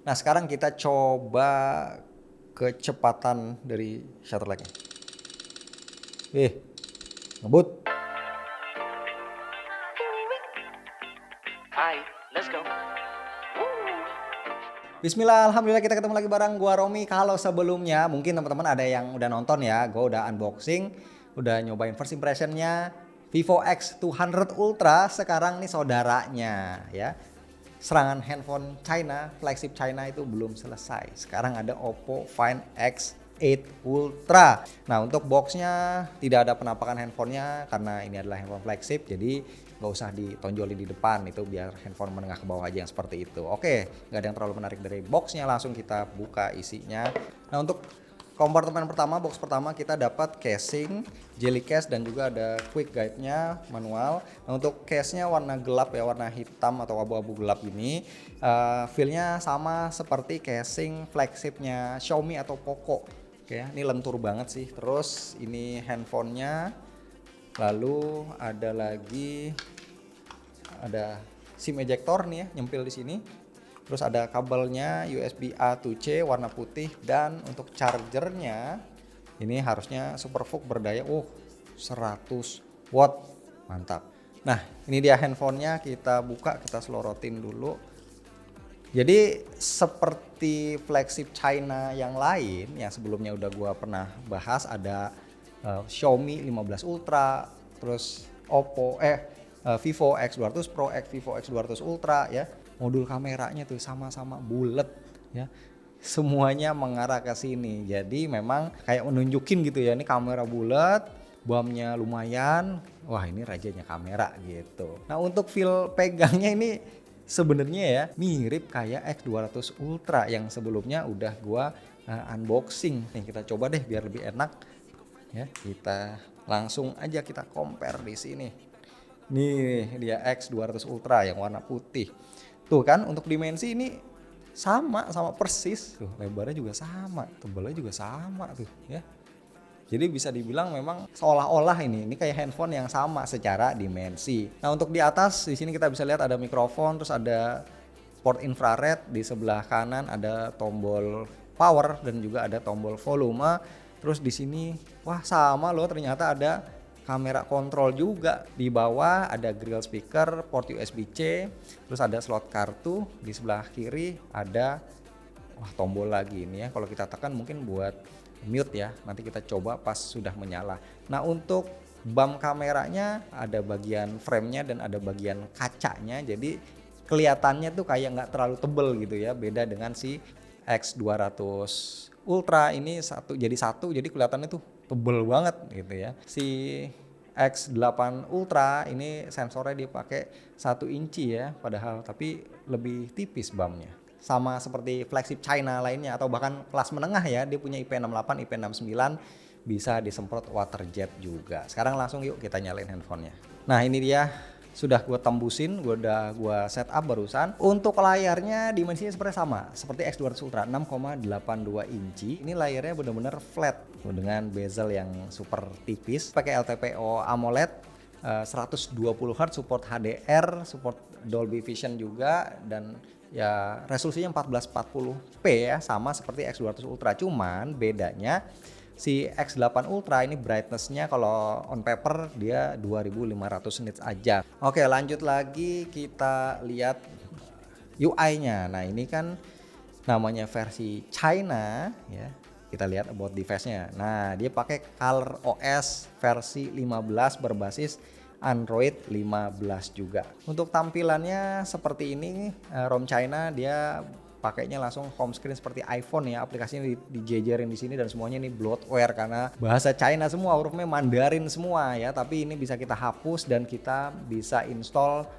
Nah sekarang kita coba kecepatan dari shutter lag-nya. Ngebut. Hai, let's go. Bismillah, alhamdulillah kita ketemu lagi bareng gua Romi. Kalau sebelumnya mungkin teman-teman ada yang udah nonton ya, gua udah unboxing, udah nyobain first impressionnya Vivo X200 Ultra. Sekarang nih saudaranya ya, serangan handphone China, flagship China itu belum selesai. Sekarang ada Oppo Find X8 Ultra. Nah untuk boxnya tidak ada penampakan handphonenya karena ini adalah handphone flagship, jadi nggak usah ditonjolin di depan, itu biar handphone menengah ke bawah aja yang seperti itu. Oke, nggak ada yang terlalu menarik dari boxnya, langsung kita buka isinya. Nah untuk kompartemen pertama, box pertama kita dapat casing, jelly case dan juga ada quick guide-nya manual. Nah untuk case-nya warna gelap ya, warna hitam atau abu-abu gelap ini. Feel-nya sama seperti casing flagship-nya Xiaomi atau Poco. Oke, ini lentur banget sih. Terus ini handphonenya. Lalu ada SIM ejector nih ya, nyempil di sini. Terus ada kabelnya USB A to C warna putih, dan untuk chargernya ini harusnya SuperVOOC berdaya 100 watt. Mantap. Nah, ini dia handphonenya, kita buka, kita selorotin dulu. Jadi seperti flagship China yang lain yang sebelumnya udah gua pernah bahas, ada Xiaomi 15 Ultra, terus Vivo X200 Pro, Vivo X200 Ultra ya. Modul kameranya tuh sama-sama bulat ya. Semuanya mengarah ke sini. Jadi memang kayak menunjukin gitu ya, ini kamera bulat, BAM-nya lumayan. Wah, ini rajanya kamera gitu. Nah, untuk feel pegangnya ini sebenarnya ya mirip kayak X200 Ultra yang sebelumnya udah gua unboxing. Nih kita coba deh biar lebih enak. Ya, kita langsung aja kita compare di sini. Nih dia X200 Ultra yang warna putih. Tuh kan untuk dimensi ini sama persis. Tuh lebarnya juga sama, tebalnya juga sama tuh ya. Jadi bisa dibilang memang seolah-olah ini kayak handphone yang sama secara dimensi. Nah, untuk di atas di sini kita bisa lihat ada mikrofon, terus ada port infrared, di sebelah kanan ada tombol power dan juga ada tombol volume. Terus di sini wah sama loh, ternyata ada kamera kontrol juga. Di bawah ada grill speaker, port USB-C, terus ada slot kartu. Di sebelah kiri ada tombol lagi ini ya. Kalau kita tekan mungkin buat mute ya. Nanti kita coba pas sudah menyala. Nah, untuk BAM kameranya ada bagian frame-nya dan ada bagian kacanya. Jadi kelihatannya tuh kayak nggak terlalu tebel gitu ya. Beda dengan si X200 Ultra ini jadi kelihatannya tuh tebel banget gitu ya. Si X8 Ultra ini sensornya dipakai 1 inci ya, padahal tapi lebih tipis BAM-nya. Sama seperti flagship China lainnya atau bahkan kelas menengah ya, dia punya IP68, IP69, bisa disemprot water jet juga. Sekarang langsung yuk kita nyalain handphonenya. Nah ini dia, sudah gue tembusin, gue setup barusan. Untuk layarnya dimensinya seperti sama seperti X200 Ultra, 6,82 inci. Ini layarnya benar-benar flat dengan bezel yang super tipis. Pakai LTPO AMOLED, 120 Hz, support HDR, support Dolby Vision juga, dan ya resolusinya 1440p ya, sama seperti X200 Ultra. Cuman bedanya si X8 Ultra ini brightness-nya kalau on paper dia 2500 nits aja. Oke, lanjut lagi kita lihat UI-nya. Nah, ini kan namanya versi China ya. Kita lihat about device-nya. Nah, dia pakai Color OS versi 15 berbasis Android 15 juga. Untuk tampilannya seperti ini, ROM China dia pakainya langsung home screen seperti iPhone ya, aplikasinya dijejerin di sini dan semuanya ini bloatware karena bahasa China semua, hurufnya Mandarin semua ya, tapi ini bisa kita hapus dan kita bisa install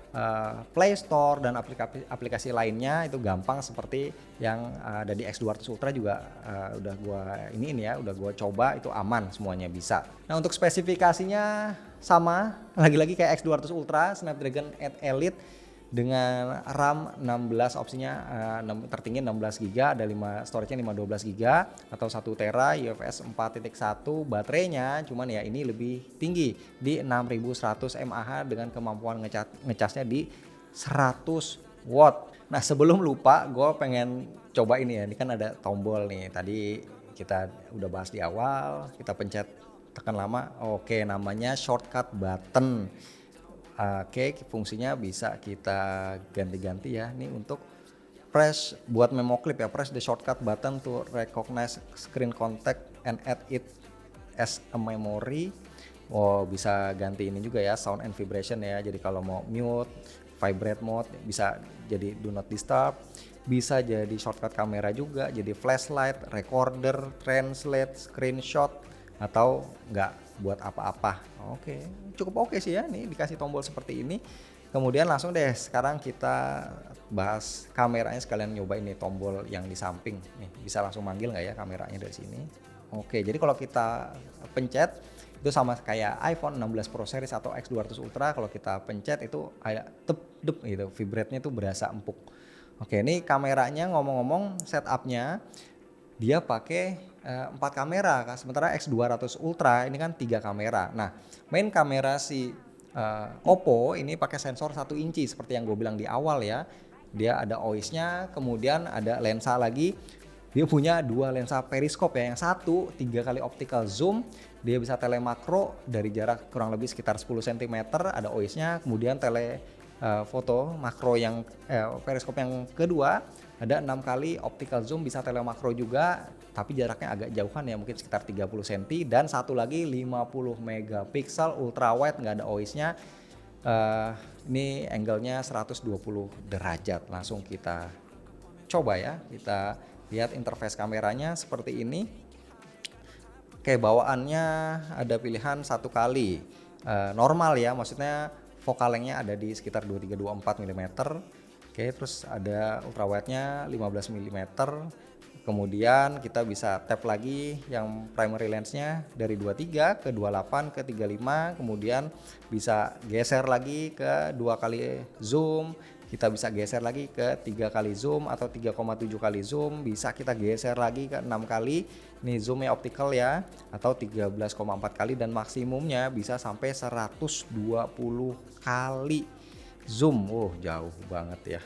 Play Store dan aplikasi lainnya itu gampang seperti yang ada di X200 Ultra juga. Udah gua coba, itu aman, semuanya bisa. Nah, untuk spesifikasinya sama lagi-lagi kayak X200 Ultra, Snapdragon 8 Elite dengan RAM 16, opsinya tertinggi 16 GB, ada storage-nya 512 GB atau 1 TB, UFS 4.1, baterainya cuman ya ini lebih tinggi di 6100 mAh dengan kemampuan ngecasnya di 100 watt. Nah sebelum lupa, gue pengen coba ini ya. Ini kan ada tombol nih. Tadi kita udah bahas di awal. Kita pencet tekan lama. Oke, namanya shortcut button. Oke, fungsinya bisa kita ganti-ganti ya. Ini untuk press buat memo clip ya. Press the shortcut button to recognize screen contact and add it as a memory. Oh, bisa ganti ini juga ya, sound and vibration ya. Jadi kalau mau mute, vibrate mode bisa jadi do not disturb. Bisa jadi shortcut kamera juga, jadi flashlight, recorder, translate, screenshot, atau enggak buat apa-apa. Oke, cukup oke sih ya, nih dikasih tombol seperti ini. Kemudian langsung deh sekarang kita bahas kameranya, sekalian nyobain nih tombol yang di samping. Nih bisa langsung manggil nggak ya kameranya dari sini. Oke, jadi kalau kita pencet itu sama kayak iPhone 16 Pro Series atau X200 Ultra, kalau kita pencet itu ada tep gitu, vibrate-nya itu berasa empuk. Oke, ini kameranya ngomong-ngomong setupnya dia pakai 4 kamera, sementara X200 Ultra ini kan 3 kamera. Nah, main kamera si Oppo ini pakai sensor 1 inci seperti yang gue bilang di awal ya. Dia ada OIS-nya, kemudian ada lensa lagi. Dia punya 2 lensa periskop ya, yang satu 3 kali optical zoom, dia bisa telemakro dari jarak kurang lebih sekitar 10 cm, ada OIS-nya, kemudian foto makro yang periskop yang kedua ada 6 kali optical zoom, bisa telemakro juga, tapi jaraknya agak jauhan ya, mungkin sekitar 30 cm, dan satu lagi 50 megapiksel ultra wide, nggak ada OIS-nya. Ini angle-nya 120 derajat. Langsung kita coba ya, kita lihat interface kameranya seperti ini. Oke, bawaannya ada pilihan 1 kali normal ya, maksudnya focal length-nya ada di sekitar 23-24 mm. Oke, terus ada ultrawide-nya 15 mm. Kemudian kita bisa tap lagi yang primary lens-nya dari 23 ke 28 ke 35, kemudian bisa geser lagi ke 2 kali zoom. Kita bisa geser lagi ke 3 kali zoom atau 3,7 kali zoom, bisa kita geser lagi ke 6 kali. Ini zoomnya optical ya, atau 13,4 kali, dan maksimumnya bisa sampai 120 kali zoom. Jauh banget ya.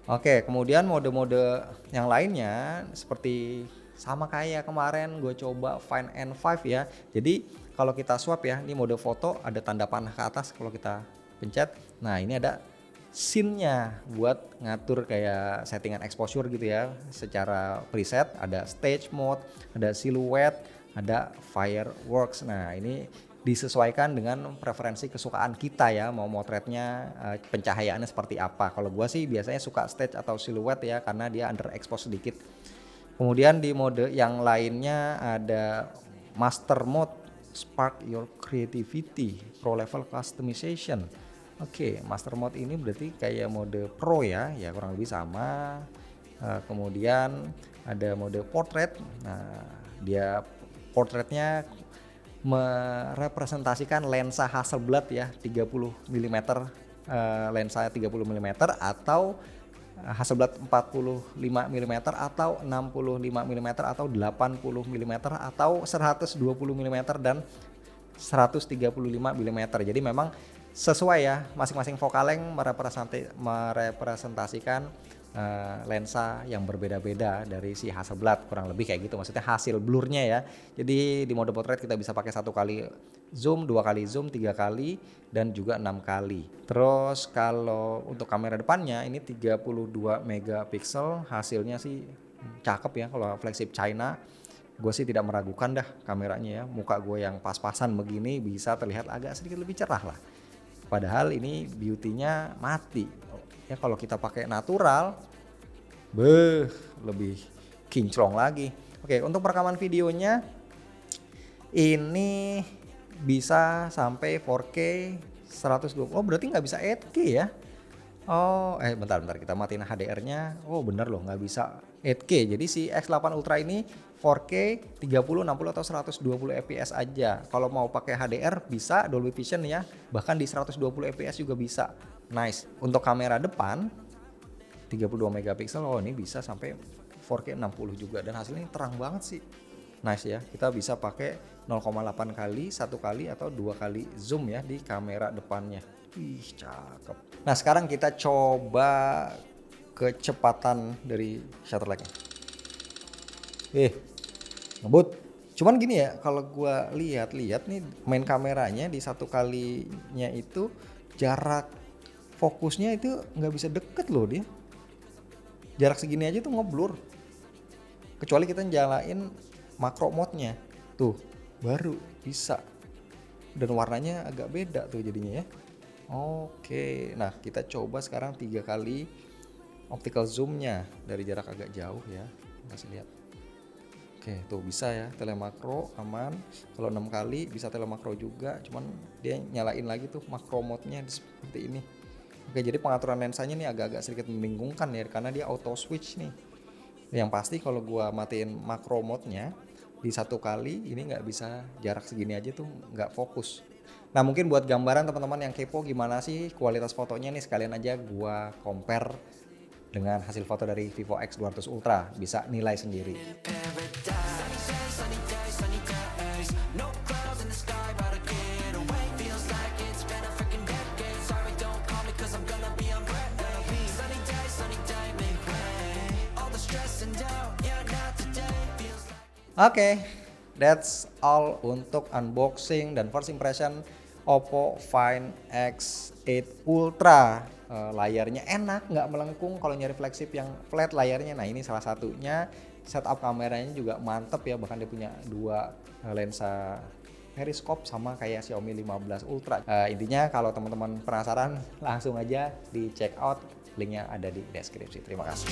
Oke, kemudian mode-mode yang lainnya seperti sama kayak kemarin gue coba Find N5 ya. Jadi kalau kita swap ya, ini mode foto ada tanda panah ke atas kalau kita pencet. Nah, ini ada scene-nya buat ngatur kayak settingan exposure gitu ya. Secara preset ada stage mode, ada silhouette, ada fireworks. Nah, ini disesuaikan dengan preferensi kesukaan kita ya, mau motretnya pencahayaannya seperti apa. Kalau gua sih biasanya suka stage atau silhouette ya, karena dia underexpose sedikit. Kemudian di mode yang lainnya ada master mode, spark your creativity, pro level customization. Oke, master mode ini berarti kayak mode pro ya kurang lebih sama. Kemudian ada mode portrait. Nah, dia portraitnya merepresentasikan lensa Hasselblad ya, 30 mm, lensa 30 mm atau Hasselblad 45 mm atau 65 mm atau 80 mm atau 120 mm dan 135 mm. Jadi memang sesuai ya, masing-masing focal length merepresentasikan lensa yang berbeda-beda dari si Hasselblad, kurang lebih kayak gitu, maksudnya hasil blurnya ya. Jadi di mode portrait kita bisa pakai 1 kali zoom, 2 kali zoom, 3 kali, dan juga 6 kali. Terus kalau untuk kamera depannya ini 32 megapiksel, hasilnya sih cakep ya. Kalau flagship China gue sih tidak meragukan dah kameranya ya. Muka gue yang pas-pasan begini bisa terlihat agak sedikit lebih cerah lah. Padahal ini beauty-nya mati. Ya kalau kita pakai natural, lebih kinclong lagi. Oke, untuk perekaman videonya ini bisa sampai 4K 120. Oh, berarti nggak bisa 8K ya? Oh, bentar kita matiin HDR-nya. Oh, bener loh, nggak bisa 8K. Jadi si X8 Ultra ini 4K 30, 60 atau 120 fps aja. Kalau mau pakai HDR bisa Dolby Vision ya, bahkan di 120 fps juga bisa. Nice. Untuk kamera depan 32 megapiksel, oh ini bisa sampai 4K 60 juga, dan hasilnya terang banget sih. Nice ya. Kita bisa pakai 0,8 kali, 1 kali atau 2 kali zoom ya di kamera depannya. Wih, cakep. Nah, sekarang kita coba kecepatan dari shutter lag-nya. Ngebut. Cuman gini ya, kalau gua lihat nih main kameranya di satu kalinya itu jarak fokusnya itu nggak bisa deket loh dia. Jarak segini aja tuh ngeblur. Kecuali kita nyalain makro mode-nya. Tuh, baru bisa. Dan warnanya agak beda tuh jadinya ya. Oke, nah kita coba sekarang 3 kali optical zoom-nya dari jarak agak jauh ya. Kasih lihat. Oke, tuh bisa ya, telemakro aman. Kalau 6 kali bisa telemakro juga, cuman dia nyalain lagi tuh makro mode-nya seperti ini. Oke, jadi pengaturan lensanya nih agak-agak sedikit membingungkan ya, karena dia auto switch nih. Yang pasti kalau gua matiin makro mode-nya di 1 kali ini nggak bisa, jarak segini aja tuh nggak fokus. Nah, mungkin buat gambaran teman-teman yang kepo gimana sih kualitas fotonya nih, sekalian aja gua compare dengan hasil foto dari Vivo X200 Ultra, bisa nilai sendiri. Oke, that's all untuk unboxing dan first impression Oppo Find X8 Ultra. Layarnya enak, nggak melengkung kalau nyari flagship yang flat layarnya. Nah, ini salah satunya. Setup kameranya juga mantep ya, bahkan dia punya 2 lensa periskop sama kayak Xiaomi 15 Ultra. Intinya kalau teman-teman penasaran langsung aja di check out, linknya ada di deskripsi. Terima kasih.